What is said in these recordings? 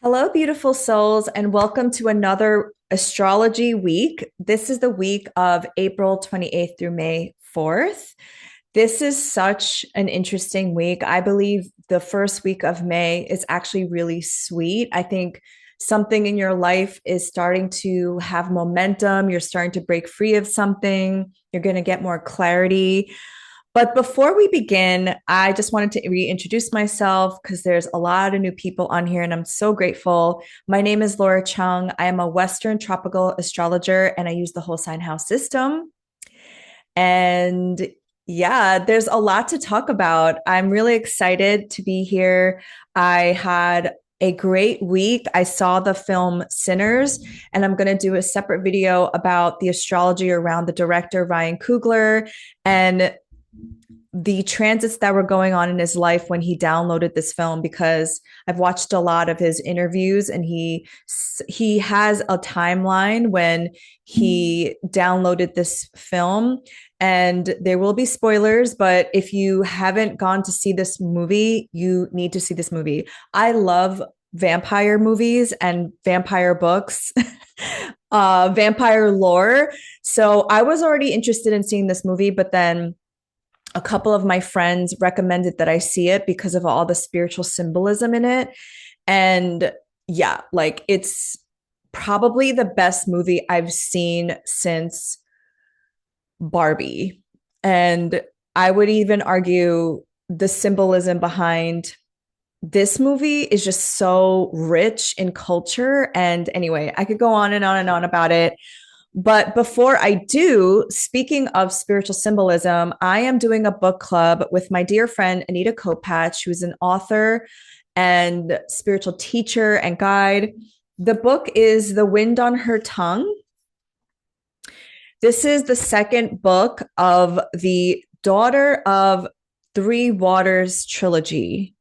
Hello, beautiful souls, and welcome to another astrology week. This is the week of April 28th through May 4th. This is such an interesting week. I believe the first week of May is actually really sweet. I think something in your life is starting to have momentum. You're starting to break free of something. You're going to get more clarity. But before we begin, I just wanted to reintroduce myself because there's a lot of new people on here and I'm so grateful. My name is Laura Chung. I am a Western tropical astrologer and I use the whole sign house system. And yeah, there's a lot to talk about. I'm really excited to be here. I had a great week. I saw the film Sinners, and I'm going to do a separate video about the astrology around the director, Ryan Coogler, and the transits that were going on in his life when he downloaded this film, because I've watched a lot of his interviews and he has a timeline when he downloaded this film, and there will be spoilers, but if you haven't gone to see this movie, you need to see this movie. I love vampire movies and vampire books. Vampire lore. So I was already interested in seeing this movie, but then a couple of my friends recommended that I see it because of all the spiritual symbolism in it. And yeah, like it's probably the best movie I've seen since Barbie. And I would even argue the symbolism behind this movie is just so rich in culture. And anyway, I could go on and on and on about it. But before I do, speaking of spiritual symbolism, I am doing a book club with my dear friend, Anita Kopacz, who's an author and spiritual teacher and guide. The book is The Wind on Her Tongue. This is the second book of the Daughter of Three Waters trilogy.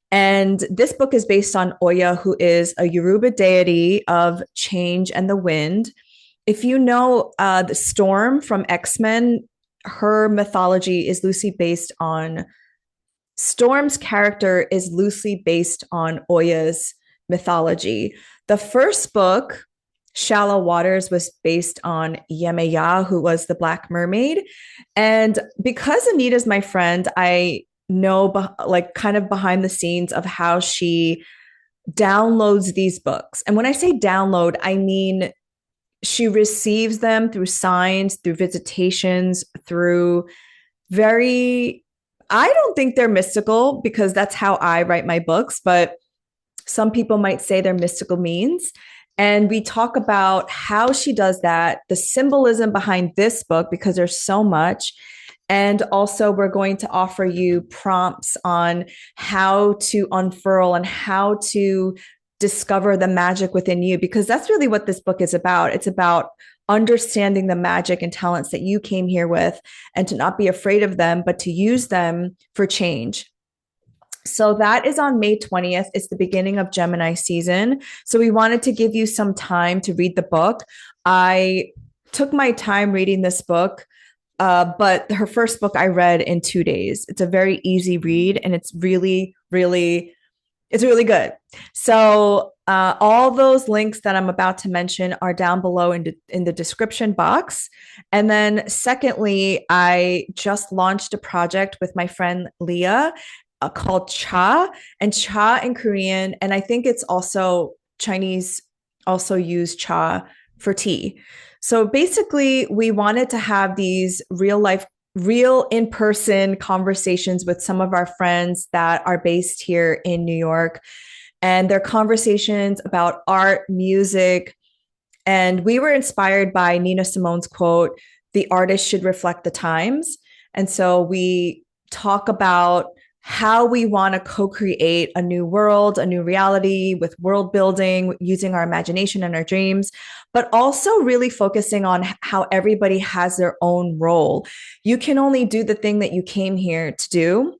And this book is based on Oya, who is a Yoruba deity of change and the wind. If you know the Storm from X-Men, her mythology is loosely based on Storm's character is loosely based on Oya's mythology. The first book, Shallow Waters, was based on Yemeya, who was the Black Mermaid. And because Anita's my friend, I know like kind of behind the scenes of how she downloads these books. And when I say download, I mean she receives them through signs, through visitations, through very, I don't think they're mystical because that's how I write my books, but some people might say they're mystical means. And we talk about how she does that, the symbolism behind this book, because there's so much. And also, we're going to offer you prompts on how to unfurl and how to discover the magic within you, because that's really what this book is about. It's about understanding the magic and talents that you came here with and to not be afraid of them, but to use them for change. So that is on May 20th. It's the beginning of Gemini season. So we wanted to give you some time to read the book. I took my time reading this book. But her first book I read in 2 days. It's a very easy read and it's really, really, it's really good. So all those links that I'm about to mention are down below in the description box. And then secondly, I just launched a project with my friend Leah called Cha, and Cha in Korean. And I think it's also Chinese also use Cha for tea. So basically, we wanted to have these real in-person conversations with some of our friends that are based here in New York. And they're conversations about art, music. And we were inspired by Nina Simone's quote, "The artist should reflect the times." And so we talk about how we want to co-create a new world, a new reality with world building, using our imagination and our dreams, but also really focusing on how everybody has their own role. You can only do the thing that you came here to do.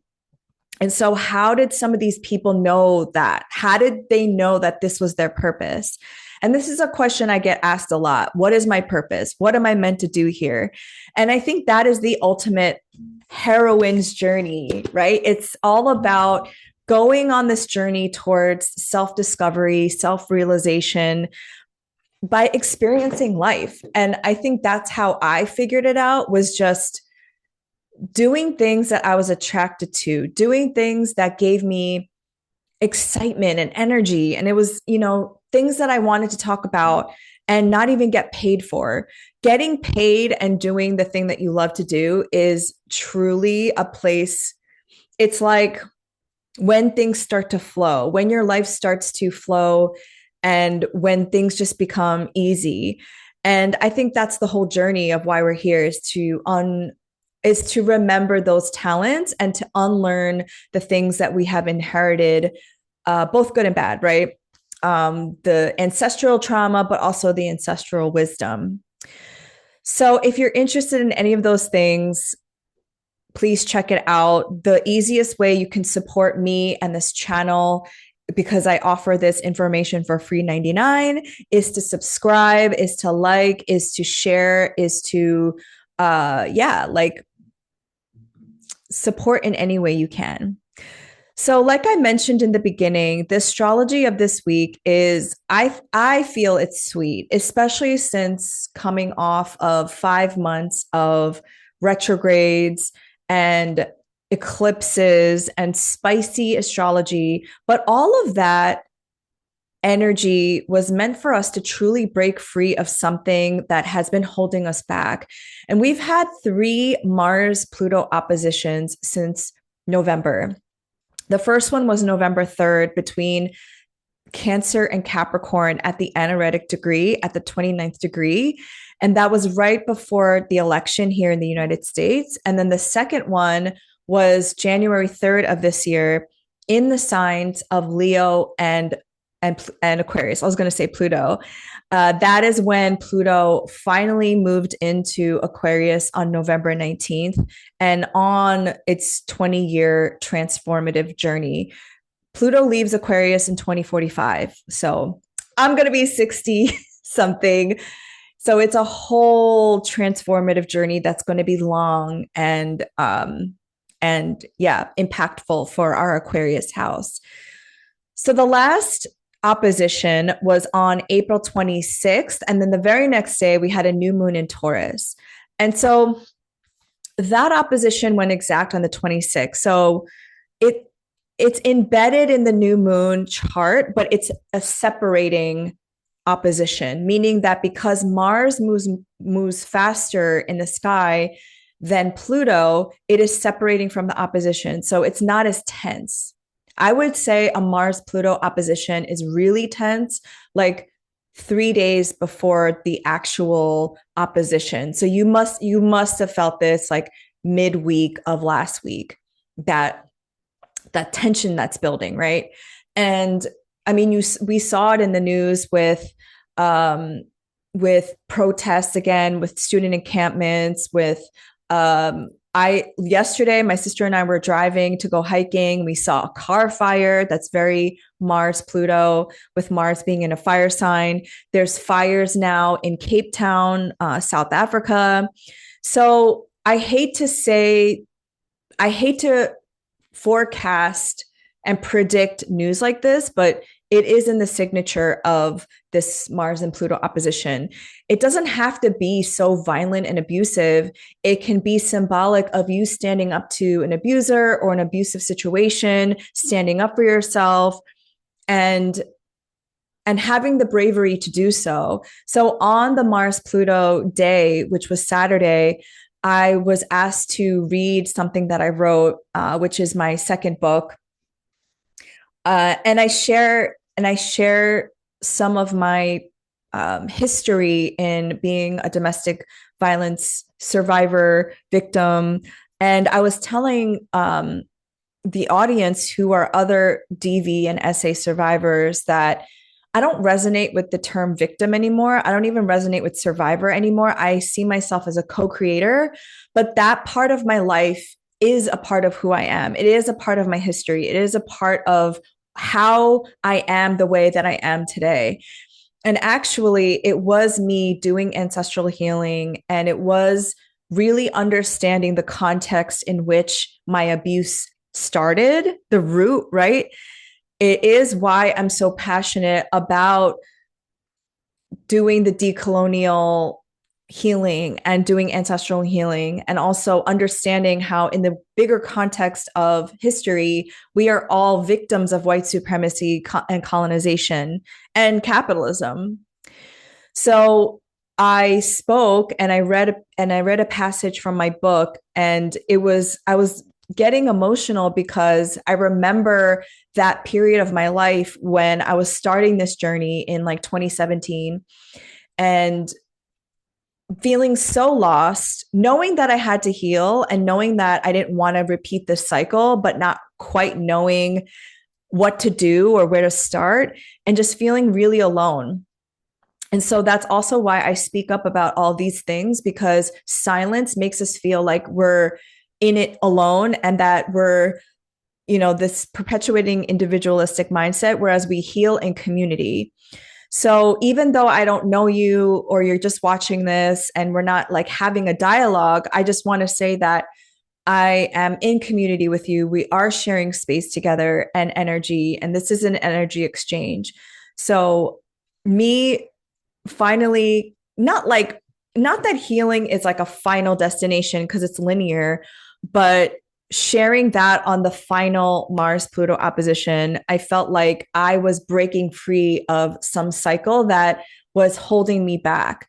And so how did some of these people know that? How did they know that this was their purpose? And this is a question I get asked a lot. What is my purpose? What am I meant to do here? And I think that is the ultimate heroine's journey, right? It's all about going on this journey towards self-discovery, self-realization by experiencing life. And I think that's how I figured it out, was just doing things that I was attracted to, doing things that gave me excitement and energy. And it was, things that I wanted to talk about and not even get paid for. Getting paid and doing the thing that you love to do is truly a place. It's like when things start to flow, when your life starts to flow, and when things just become easy. And I think that's the whole journey of why we're here, is to remember those talents and to unlearn the things that we have inherited, both good and bad, right? The ancestral trauma, but also the ancestral wisdom. So if you're interested in any of those things, please check it out. The easiest way you can support me and this channel, because I offer this information for free 99, is to subscribe, is to like, is to share, is to support in any way you can. So like I mentioned in the beginning, the astrology of this week is, I feel it's sweet, especially since coming off of 5 months of retrogrades and eclipses and spicy astrology. But all of that energy was meant for us to truly break free of something that has been holding us back. And we've had 3 Mars-Pluto oppositions since November. The first one was November 3rd between Cancer and Capricorn at the anaretic degree, at the 29th degree. And that was right before the election here in the United States. And then the second one was January 3rd of this year in the signs of Leo and Aquarius. I was going to say Pluto. That is when Pluto finally moved into Aquarius on November 19th and on its 20-year transformative journey. Pluto leaves Aquarius in 2045. So I'm going to be 60 something. So it's a whole transformative journey that's going to be long and impactful for our Aquarius house. So the last opposition was on April 26th. And then the very next day, we had a new moon in Taurus. And so that opposition went exact on the 26th. So it's embedded in the new moon chart, but it's a separating opposition, meaning that because Mars moves faster in the sky than Pluto, it is separating from the opposition. So it's not as tense. I would say a Mars-Pluto opposition is really tense, like 3 days before the actual opposition. So you must have felt this like midweek of last week, that tension that's building, right? And I mean, we saw it in the news with protests again, with student encampments, with yesterday, my sister and I were driving to go hiking. We saw a car fire that's very Mars Pluto, with Mars being in a fire sign. There's fires now in Cape Town, South Africa. So I hate to forecast and predict news like this, but it is in the signature of this Mars and Pluto opposition. It doesn't have to be so violent and abusive. It can be symbolic of you standing up to an abuser or an abusive situation, standing up for yourself, and having the bravery to do so. So on the Mars-Pluto day, which was Saturday, I was asked to read something that I wrote, which is my second book. And I share some of my history in being a domestic violence survivor, victim. And I was telling the audience, who are other DV and SA survivors, that I don't resonate with the term victim anymore. I don't even resonate with survivor anymore. I see myself as a co-creator, but that part of my life is a part of who I am. It is a part of my history. It is a part of how I am the way that I am today. And actually, it was me doing ancestral healing, and it was really understanding the context in which my abuse started, the root, right? It is why I'm so passionate about doing the decolonial healing and doing ancestral healing, and also understanding how, in the bigger context of history, we are all victims of white supremacy and colonization and capitalism. So I spoke and I read a passage from my book, and I was getting emotional because I remember that period of my life when I was starting this journey in like 2017, and feeling so lost, knowing that I had to heal and knowing that I didn't want to repeat this cycle, but not quite knowing what to do or where to start, and just feeling really alone. And so that's also why I speak up about all these things, because silence makes us feel like we're in it alone, and that we're, this perpetuating individualistic mindset, whereas we heal in community. So even though I don't know you, or you're just watching this and we're not like having a dialogue, I just want to say that I am in community with you. We are sharing space together and energy, and this is an energy exchange. So, me finally, not that healing is like a final destination because it's linear, but sharing that on the final Mars Pluto opposition, I felt like I was breaking free of some cycle that was holding me back.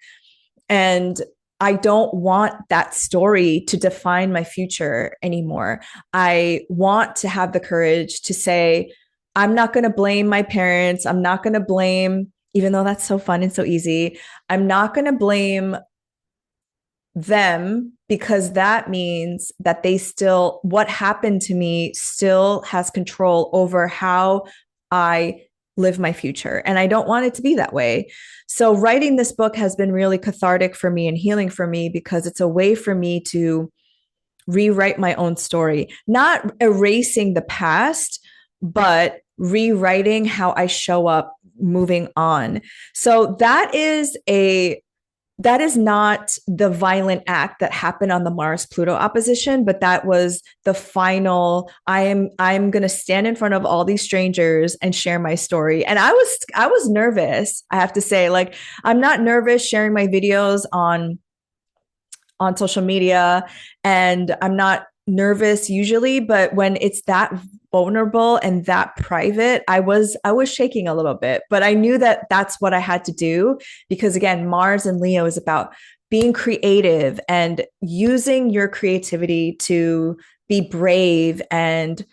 And I don't want that story to define my future anymore. I want to have the courage to say, I'm not going to blame my parents. I'm not going to blame, even though that's so fun and so easy, I'm not going to blame them, because that means that what happened to me still has control over how I live my future. And I don't want it to be that way. So writing this book has been really cathartic for me and healing for me, because it's a way for me to rewrite my own story, not erasing the past, but rewriting how I show up moving on. So that is not the violent act that happened on the Mars Pluto opposition, but that was the final. I'm going to stand in front of all these strangers and share my story. And I was nervous, I have to say. Like, I'm not nervous sharing my videos on social media, and I'm not nervous usually, but when it's that vulnerable and that private, I was shaking a little bit, but I knew that that's what I had to do, because again, Mars and Leo is about being creative and using your creativity to be brave and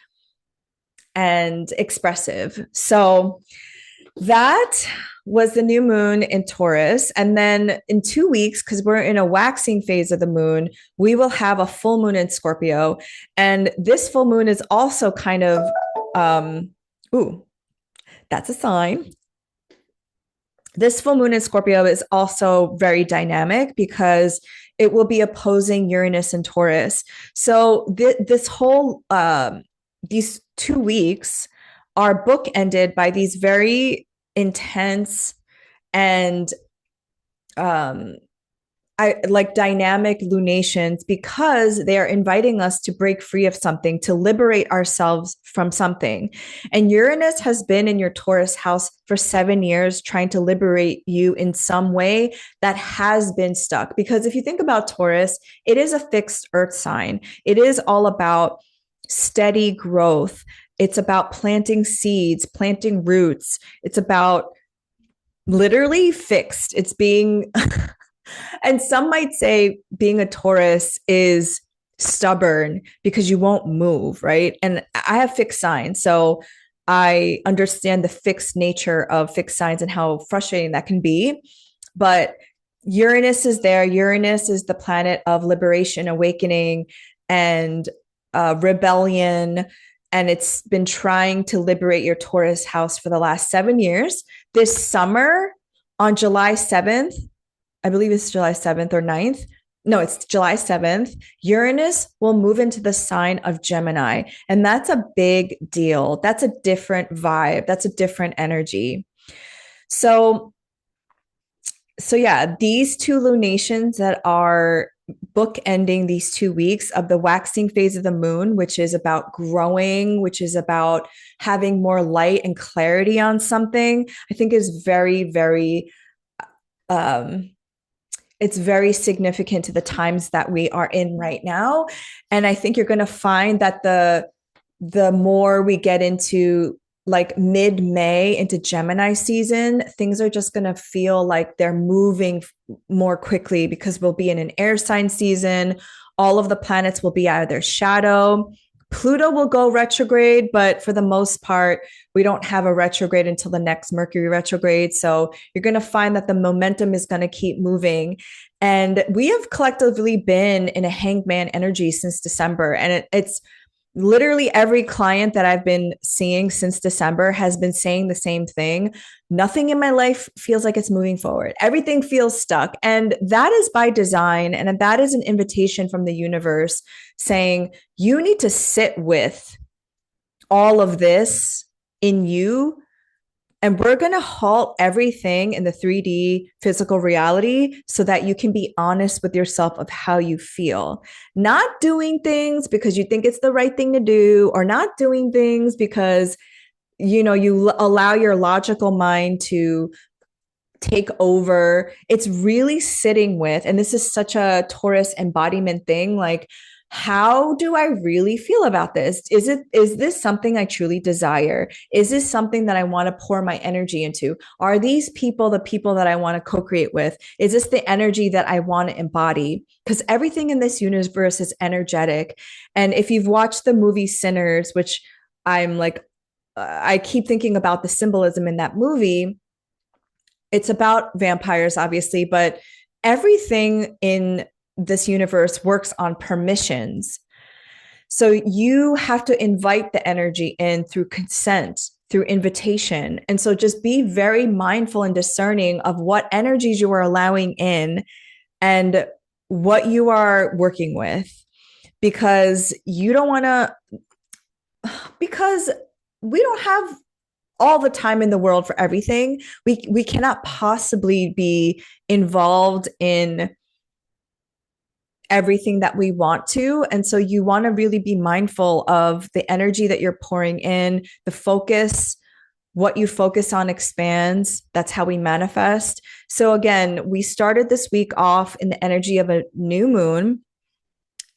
expressive. So that was the new moon in Taurus. And then in 2 weeks, because we're in a waxing phase of the moon, we will have a full moon in Scorpio. And this full moon is also kind of, ooh, that's a sign. This full moon in Scorpio is also very dynamic because it will be opposing Uranus and Taurus. So this whole, these 2 weeks are bookended by these very intense and I like dynamic lunations, because they are inviting us to break free of something, to liberate ourselves from something. And Uranus has been in your Taurus house for 7 years, trying to liberate you in some way that has been stuck. Because if you think about Taurus, it is a fixed earth sign. It is all about steady growth. It's about planting seeds, planting roots. It's about literally fixed. It's being and some might say being a Taurus is stubborn because you won't move, right? And I have fixed signs. So I understand the fixed nature of fixed signs and how frustrating that can be. But Uranus is there. Uranus is the planet of liberation, awakening, and rebellion. And it's been trying to liberate your Taurus house for the last 7 years. This summer, on July 7th, I believe it's July 7th or 9th. No, it's July 7th. Uranus will move into the sign of Gemini. And that's a big deal. That's a different vibe. That's a different energy. So yeah, these two lunations that are bookending these 2 weeks of the waxing phase of the moon, which is about growing, which is about having more light and clarity on something, I think is very, very, um, it's very significant to the times that we are in right now. And I think you're going to find that the more we get into like mid-May into Gemini season, things are just going to feel like they're moving more quickly because we'll be in an air sign season. All of the planets will be out of their shadow. Pluto will go retrograde, but for the most part, we don't have a retrograde until the next Mercury retrograde. So you're going to find that the momentum is going to keep moving. And we have collectively been in a hangman energy since December. And it's literally every client that I've been seeing since December has been saying the same thing. Nothing in my life feels like it's moving forward. Everything feels stuck. And that is by design. And that is an invitation from the universe saying, you need to sit with all of this in you. And we're going to halt everything in the 3D physical reality so that you can be honest with yourself of how you feel. Not doing things because you think it's the right thing to do, or not doing things because, you know, you allow your logical mind to take over. It's really sitting with, and this is such a Taurus embodiment thing, like, how do I really feel about this? Is this something I truly desire? Is this something that I want to pour my energy into? Are these people the people that I want to co-create with? Is this the energy that I want to embody? Because everything in this universe is energetic. And if you've watched the movie Sinners, which I'm like, I keep thinking about the symbolism in that movie. It's about vampires, obviously, but everything in this universe works on permissions. So you have to invite the energy in through consent, through invitation. And so just be very mindful and discerning of what energies you are allowing in and what you are working with, because you don't want to, because we don't have all the time in the world for everything. We cannot possibly be involved in everything that we want to. And so you want to really be mindful of the energy that you're pouring in, the focus, what you focus on expands. That's how we manifest. So again, we started this week off in the energy of a new moon.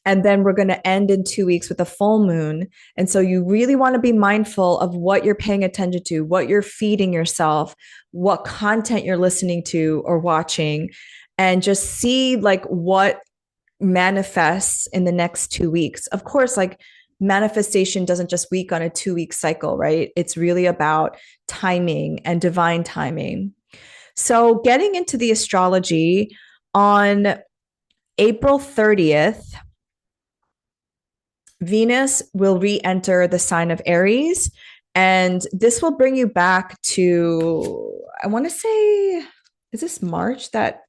And then we're going to end in 2 weeks with a full moon. And so you really want to be mindful of what you're paying attention to, what you're feeding yourself, what content you're listening to or watching, and just see like what manifests in the next 2 weeks. Of course, like manifestation doesn't just week on a 2 week cycle, right? It's really about timing and divine timing. So getting into the astrology, on April 30th, Venus will re-enter the sign of Aries. And this will bring you back to, I want to say, is this March that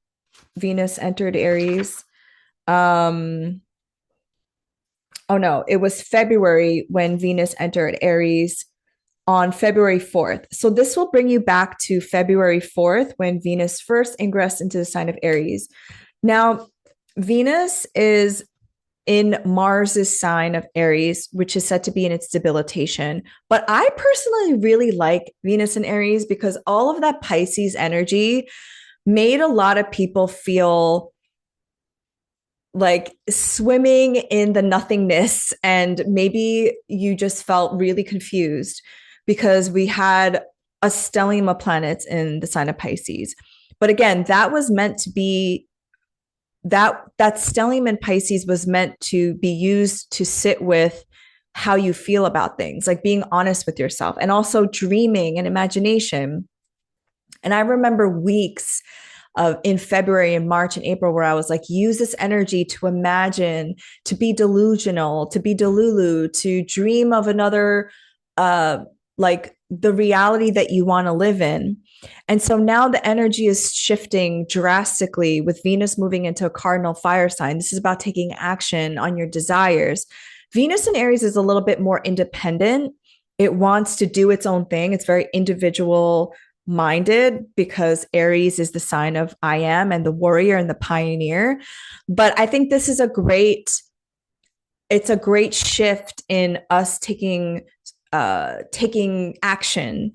Venus entered Aries? Oh no, it was February when Venus entered Aries on February 4th. So this will bring you back to February 4th when Venus first ingressed into the sign of Aries. Now, Venus is in Mars's sign of Aries, which is said to be in its debilitation. But I personally really like Venus in Aries because all of that Pisces energy made a lot of people feel like swimming in the nothingness. And maybe you just felt really confused because we had a stellium of planets in the sign of Pisces. But again, that was meant to be that stellium in Pisces was meant to be used to sit with how you feel about things, like being honest with yourself, and also dreaming and imagination. And I remember weeks in February and March and April where I was like, use this energy to imagine, to be delusional, to be delulu, to dream of another, like the reality that you want to live in. And so now the energy is shifting drastically with Venus moving into a cardinal fire sign. This is about taking action on your desires. Venus in Aries is a little bit more independent. It wants to do its own thing. It's very individual minded because Aries is the sign of I am and the warrior and the pioneer. But I think this is it's a great shift in us taking action.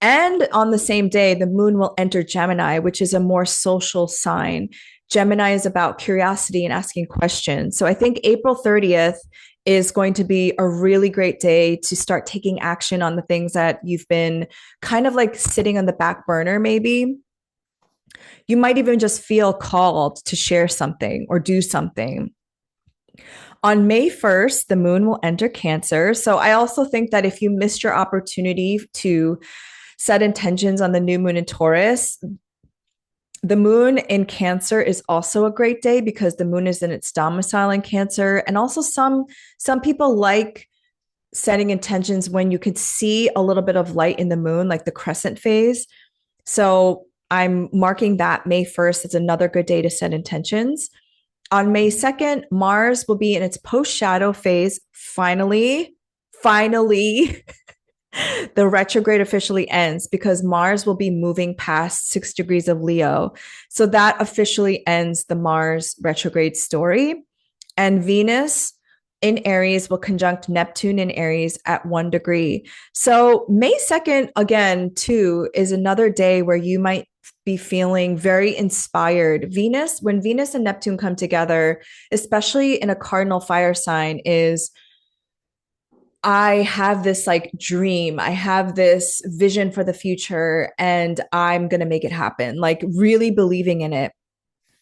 And on the same day, the moon will enter Gemini, which is a more social sign. Gemini is about curiosity and asking questions. So I think April 30th is going to be a really great day to start taking action on the things that you've been kind of like sitting on the back burner, maybe. You might even just feel called to share something or do something. On May 1st, the moon will enter Cancer. So I also think that if you missed your opportunity to set intentions on the new moon in Taurus, the moon in Cancer is also a great day because the moon is in its domicile in Cancer. And also some people like setting intentions when you can see a little bit of light in the moon, like the crescent phase. So I'm marking that May 1st as another good day to set intentions. On May 2nd, Mars will be in its post-shadow phase. Finally, the retrograde officially ends because Mars will be moving past 6 degrees of Leo. So that officially ends the Mars retrograde story. And Venus in Aries will conjunct Neptune in Aries at 1 degree. So May 2nd, again, too, is another day where you might be feeling very inspired. When Venus and Neptune come together, especially in a cardinal fire sign, is I have this like dream, I have this vision for the future, and I'm going to make it happen, like really believing in it.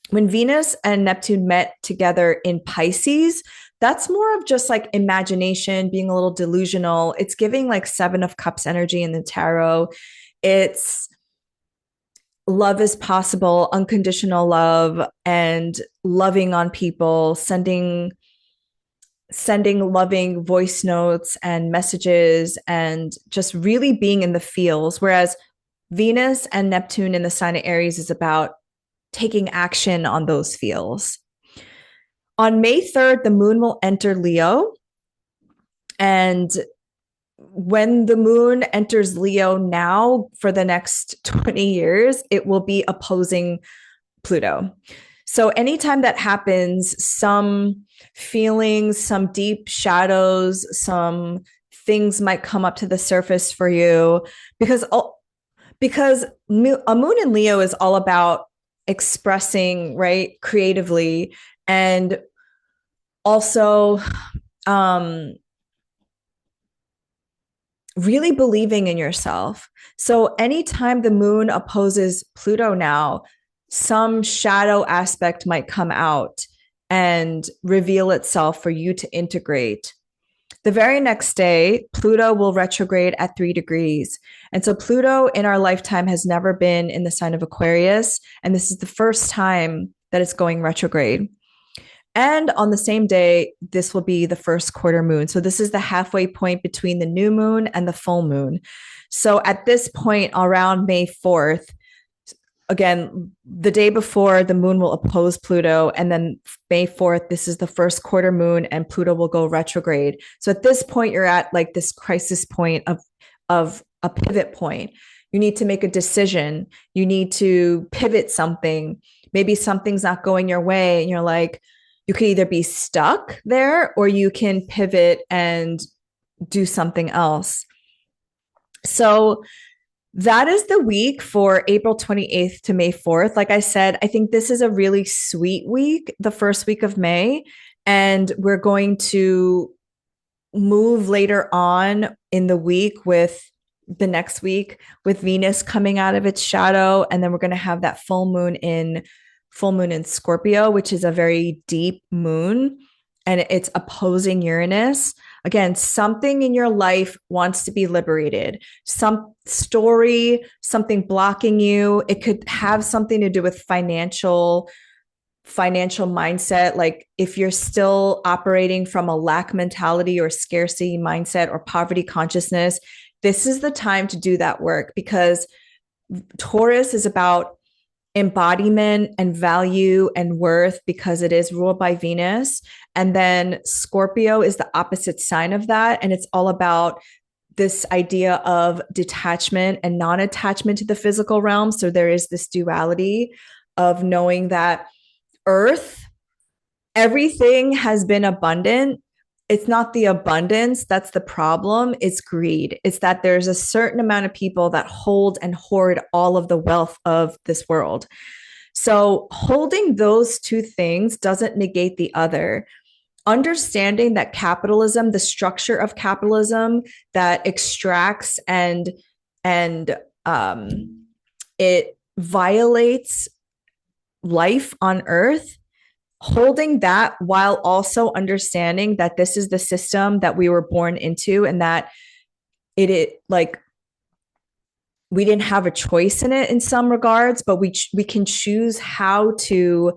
When Venus and Neptune met together in Pisces, that's more of just like imagination, being a little delusional. It's giving like Seven of Cups energy in the tarot. It's love is possible, unconditional love, and loving on people, sending loving voice notes and messages, and just really being in the feels. Whereas Venus and Neptune in the sign of Aries is about taking action on those feels. On May 3rd, the moon will enter Leo. And when the moon enters Leo now for the next 20 years, it will be opposing Pluto. So anytime that happens, some feelings, some deep shadows, some things might come up to the surface for you because a moon in Leo is all about expressing, right, creatively, and also really believing in yourself. So anytime the moon opposes Pluto now, some shadow aspect might come out and reveal itself for you to integrate. The very next day, Pluto will retrograde at 3 degrees. And so Pluto in our lifetime has never been in the sign of Aquarius. And this is the first time that it's going retrograde. And on the same day, this will be the first quarter moon. So this is the halfway point between the new moon and the full moon. So at this point, around May 4th, again, the day before, the moon will oppose Pluto. And then May 4th, this is the first quarter moon, and Pluto will go retrograde. So at this point, you're at like this crisis point of a pivot point. You need to make a decision. You need to pivot something. Maybe something's not going your way, and you're like, you could either be stuck there or you can pivot and do something else. So that is the week for April 28th to May 4th. Like I said, I think this is a really sweet week, the first week of May. And we're going to move later on in the week with the next week with Venus coming out of its shadow. And then we're going to have that full moon in Scorpio, which is a very deep moon, and it's opposing Uranus. Again, something in your life wants to be liberated. Some story, something blocking you. It could have something to do with financial mindset. Like if you're still operating from a lack mentality or scarcity mindset or poverty consciousness, this is the time to do that work, because Taurus is about embodiment and value and worth, because it is ruled by Venus. And then Scorpio is the opposite sign of that. And it's all about this idea of detachment and non-attachment to the physical realm. So there is this duality of knowing that Earth, everything has been abundant. It's not the abundance that's the problem, it's greed. It's that there's a certain amount of people that hold and hoard all of the wealth of this world. So holding those two things doesn't negate the other. Understanding that capitalism, the structure of capitalism that extracts and it violates life on Earth, holding that while also understanding that this is the system that we were born into, and that it like we didn't have a choice in it in some regards, but we can choose how to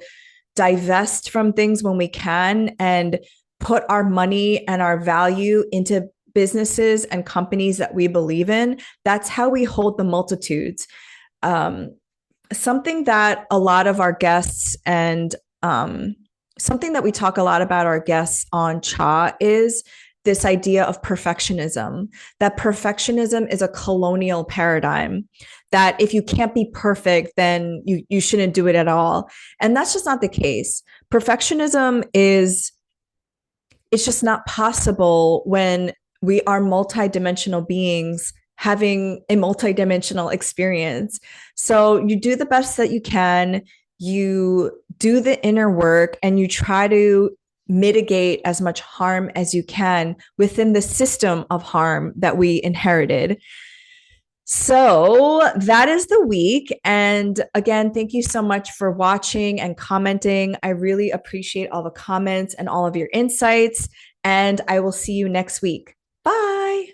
divest from things when we can and put our money and our value into businesses and companies that we believe in. That's how we hold the multitudes. Something that a lot of our guests and something that we talk a lot about our guests on Cha is this idea of perfectionism, that perfectionism is a colonial paradigm, that if you can't be perfect, then you shouldn't do it at all. And that's just not the case. Perfectionism it's just not possible when we are multidimensional beings having a multidimensional experience. So you do the best that you can, you do the inner work, and you try to mitigate as much harm as you can within the system of harm that we inherited. So that is the week. And again, thank you so much for watching and commenting. I really appreciate all the comments and all of your insights. And I will see you next week. Bye.